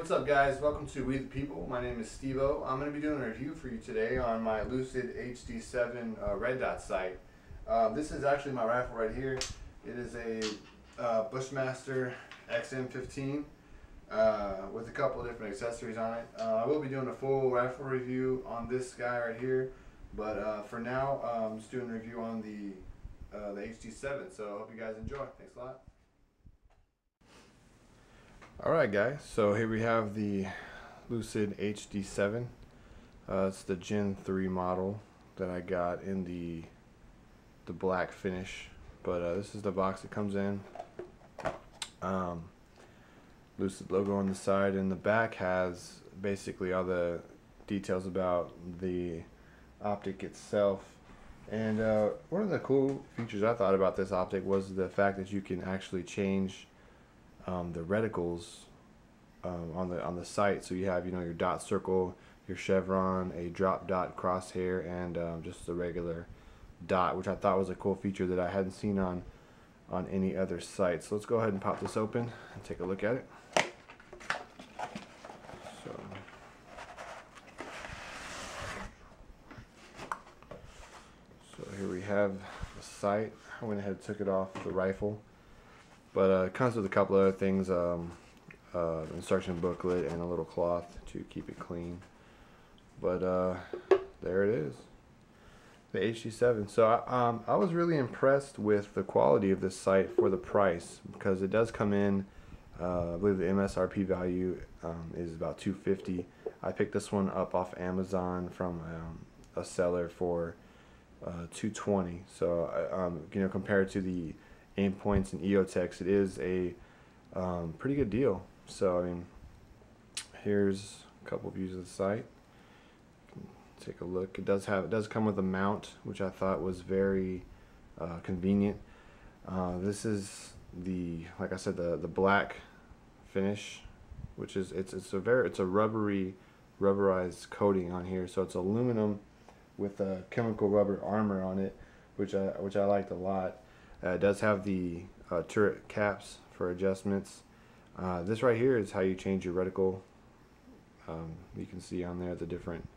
What's up, guys? Welcome to We the People. My name is Steve-O. I'm going to be doing a review for you today on my Lucid HD7 red dot sight. This is actually my rifle right here. It is a Bushmaster XM15 with a couple of different accessories on it. I will be doing a full rifle review on this guy right here, but for now I'm just doing a review on the HD7. So I hope you guys enjoy. Thanks a lot. Alright guys, so here we have the Lucid HD7. It's the Gen 3 model that I got in the black finish, but this is the box it comes in. Lucid logo on the side, and the back has basically all the details about the optic itself. And one of the cool features I thought about this optic was the fact that you can actually change the reticles on the sight. So you have, you know, your dot circle, your chevron, a drop dot crosshair, and just the regular dot, which I thought was a cool feature that I hadn't seen on any other sight. So let's go ahead and pop this open and take a look at it. So here we have the sight. I went ahead and took it off the rifle. But it comes with a couple other things, instruction booklet and a little cloth to keep it clean. But there it is, the HD7. So I was really impressed with the quality of this sight for the price, because it does come in, I believe the MSRP value is about $250. I picked this one up off Amazon from a seller for $220. So you know, compared to the aim points and EOTechs, it is a pretty good deal. So I mean, here's a couple views of the sight. Take a look. It does come with a mount, which I thought was very convenient. This is like I said, the black finish, which is it's a rubberized coating on here. So it's aluminum with a chemical rubber armor on it, which I liked a lot. It does have the turret caps for adjustments. This right here is how you change your reticle. You can see on there the different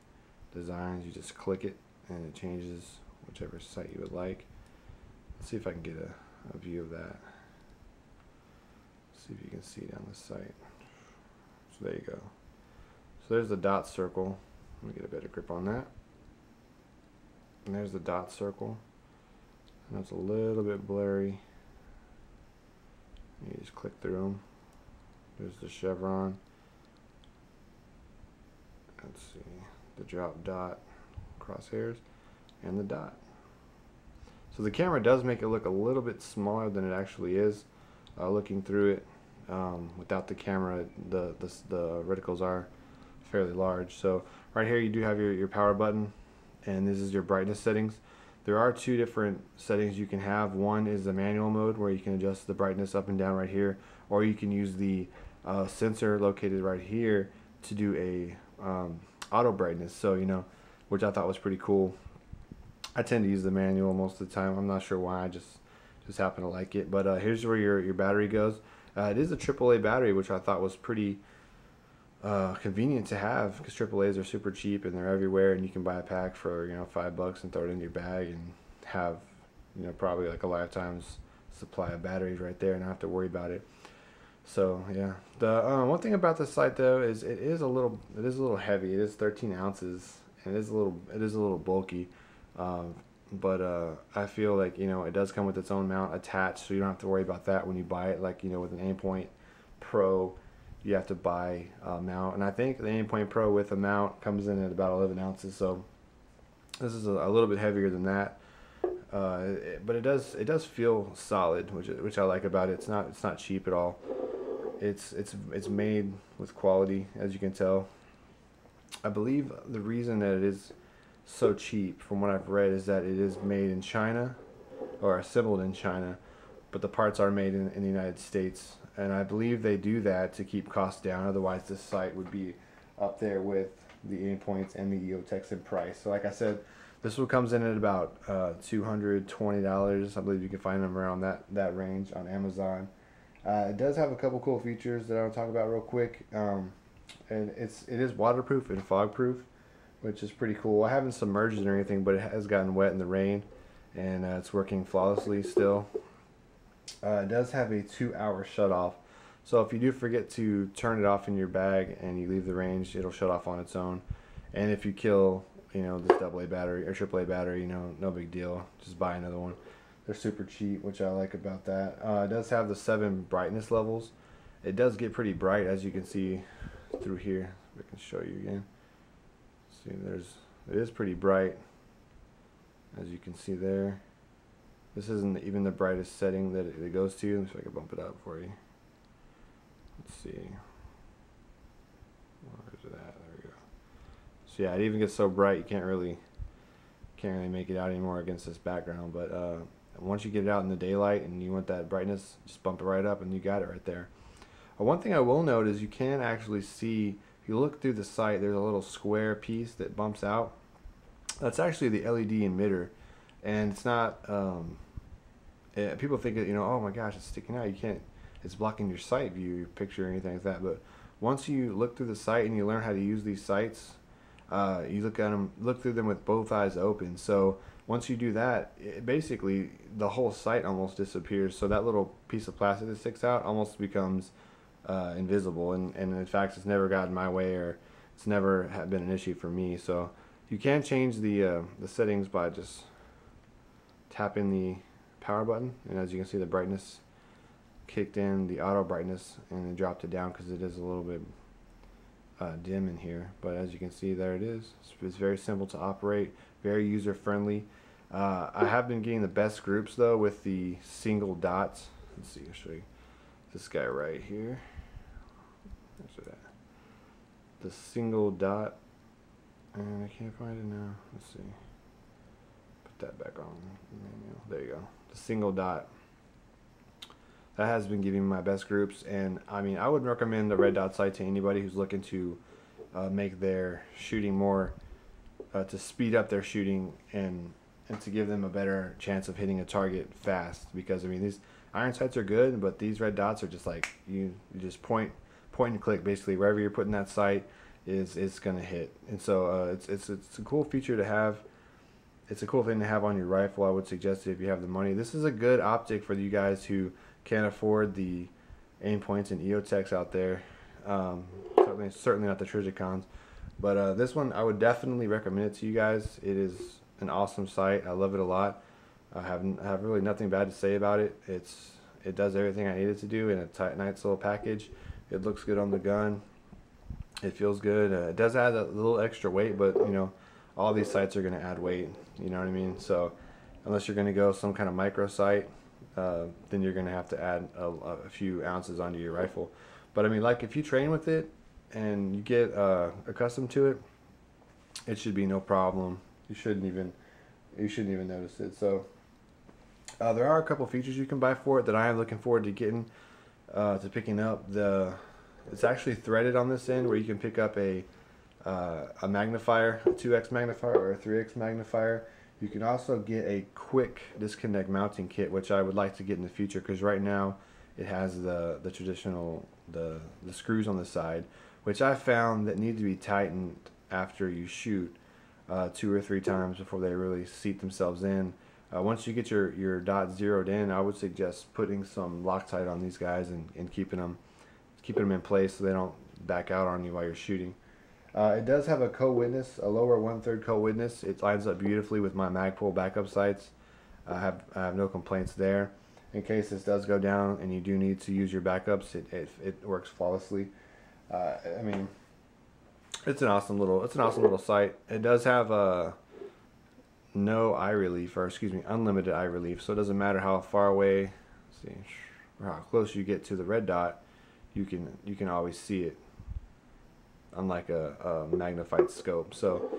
designs. You just click it and it changes whichever sight you would like. Let's see if I can get a view of that. See if you can see down the sight. So there you go. So there's the dot circle. Let me get a better grip on that. And there's the dot circle. And it's a little bit blurry. You just click through them. There's the chevron. Let's see, the drop dot crosshairs and the dot. So the camera does make it look a little bit smaller than it actually is. Looking through it without the camera, the reticles are fairly large. So right here you do have your power button, and this is your brightness settings. There are two different settings you can have. One is the manual mode, where you can adjust the brightness up and down right here, or you can use the sensor located right here to do a auto brightness. So, you know, which I thought was pretty cool. I tend to use the manual most of the time. I'm not sure why. I just happen to like it. But here's where your battery goes. It is a AAA battery, which I thought was pretty convenient to have, because AAAs are super cheap and they're everywhere, and you can buy a pack for, you know, $5 and throw it in your bag and have, you know, probably like a lifetime's supply of batteries right there and not have to worry about it. So yeah, the one thing about this sight though is it is a little heavy. It is 13 ounces and it is a little bulky, but I feel like, you know, it does come with its own mount attached, so you don't have to worry about that when you buy it. Like, you know, with an Aimpoint Pro, you have to buy a mount, and I think the Aimpoint Pro with a mount comes in at about 11 ounces. So this is a little bit heavier than that, but it does feel solid, which I like about it. It's not cheap at all. It's made with quality, as you can tell. I believe the reason that it is so cheap, from what I've read, is that it is made in China, or assembled in China, but the parts are made in the United States. And I believe they do that to keep costs down. Otherwise, this sight would be up there with the Aimpoints and the EOTechs in price. So like I said, this one comes in at about $220. I believe you can find them around that range on Amazon. It does have a couple cool features that I'll talk about real quick. and it is waterproof and fog proof, which is pretty cool. I haven't submerged it or anything, but it has gotten wet in the rain, and it's working flawlessly still. It does have a 2-hour shut off, so if you do forget to turn it off in your bag and you leave the range, it'll shut off on its own. And if you kill, you know, this AA battery or AAA battery, you know, no big deal. Just buy another one. They're super cheap, which I like about that. It does have the 7 brightness levels. It does get pretty bright, as you can see through here. I can show you again. See, it is pretty bright, as you can see there. This isn't even the brightest setting that it goes to, so I can bump it up for you. Let's see. Where is it at? There we go. So yeah, it even gets so bright you can't really make it out anymore against this background. But once you get it out in the daylight and you want that brightness, just bump it right up and you got it right there. One thing I will note is you can actually see, if you look through the sight, there's a little square piece that bumps out. That's actually the LED emitter, and it's not. People think that, you know, oh my gosh, it's sticking out. You can't. It's blocking your sight view, your picture, or anything like that. But once you look through the sight and you learn how to use these sights, you look through them with both eyes open. So once you do that, basically the whole sight almost disappears. So that little piece of plastic that sticks out almost becomes invisible. And in fact, it's never gotten my way, or it's never been an issue for me. So you can change the settings by just tapping the power button, and as you can see, the brightness kicked in, the auto brightness, and then dropped it down because it is a little bit dim in here. But as you can see, there it is. It's very simple to operate, very user friendly. I have been getting the best groups though with the single dots. Let's see, I'll show you this guy right here. Where's it at? The single dot, and I can't find it now. Let's see. Put that back on manual. There you go. The single dot. That has been giving me my best groups, and I mean, I would recommend the red dot sight to anybody who's looking to make their shooting more, to speed up their shooting and to give them a better chance of hitting a target fast. Because I mean, these iron sights are good, but these red dots are just like you just point and click. Basically, wherever you're putting that sight is gonna hit. And so it's a cool feature to have. It's a cool thing to have on your rifle. I would suggest it if you have the money. This is a good optic for you guys who can't afford the Aimpoints and EOTechs out there. Certainly not the Trijicons. But this one, I would definitely recommend it to you guys. It is an awesome sight. I love it a lot. I have really nothing bad to say about it. It does everything I need it to do in a nice little package. It looks good on the gun. It feels good. It does add a little extra weight, but you know, all these sights are going to add weight. You know what I mean? So unless you're going to go some kind of micro sight, then you're going to have to add a few ounces onto your rifle. But I mean, like if you train with it and you get accustomed to it, it should be no problem. You shouldn't even notice it. So there are a couple features you can buy for it that I am looking forward to getting, to picking up. It's actually threaded on this end, where you can pick up a magnifier, a 2x magnifier or a 3x magnifier. You can also get a quick disconnect mounting kit, which I would like to get in the future, because right now it has the traditional the screws on the side, which I found that need to be tightened after you shoot 2 or 3 times before they really seat themselves in. Once you get your dot zeroed in, I would suggest putting some Loctite on these guys and keeping them in place so they don't back out on you while you're shooting. It does have a co-witness, a lower 1/3 co-witness. It lines up beautifully with my Magpul backup sights. I have no complaints there. In case this does go down and you do need to use your backups, it works flawlessly. I mean, it's an awesome little sight. It does have no eye relief, or excuse me, unlimited eye relief. So it doesn't matter how far away, see, or how close you get to the red dot, you can always see it, unlike a magnified scope. So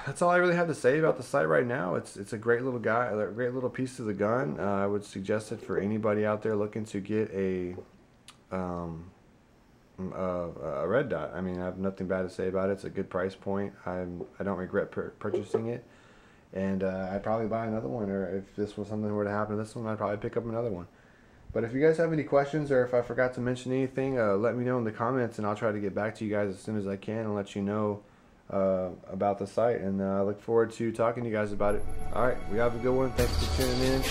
that's all I really have to say about the sight right now. It's a great little a great little piece of the gun. I would suggest it for anybody out there looking to get a red dot. I mean, I have nothing bad to say about it. It's a good price point. I don't regret purchasing it, and I'd probably buy another one. Or if this was something were to happen to this one, I'd probably pick up another one. But if you guys have any questions or if I forgot to mention anything, let me know in the comments, and I'll try to get back to you guys as soon as I can and let you know about the site. And I look forward to talking to you guys about it. All right, we have a good one. Thanks for tuning in.